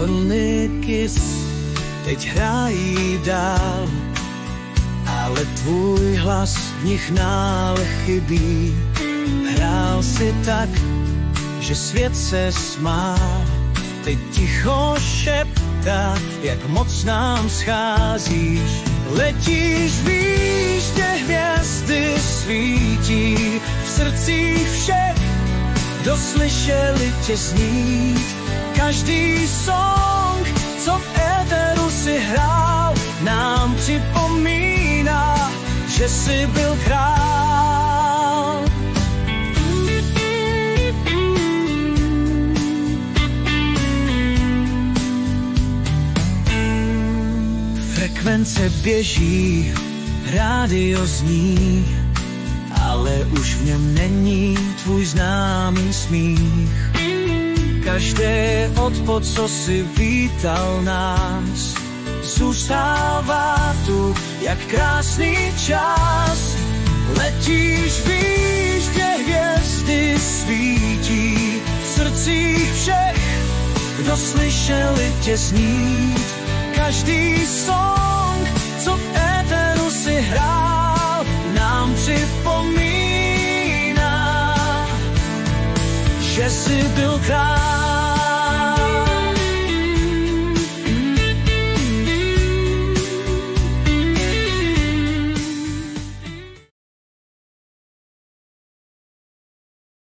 Only Kiss teď hrají dál, ale tvůj hlas v nich nále chybí. Hrál si tak, že svět se smál, teď ticho šeptá, jak moc nám scházíš. Letíš výš, kde hvězdy svítí, v srdcích všech, kdo slyšeli tě znít. Každý song, co v éteru si hrál, nám připomíná, že jsi byl král. Frekvence běží, rádio zní, ale už v něm není tvůj známý smích. Každé odpod, co si vítal nás, zůstává tu, jak krásný čas. Letíš výš, kde hvězdy svítí, v srdcích všech, kdo slyšeli tě znít. Každý song, co v éteru si hrál, nám připomíná, že jsi byl král.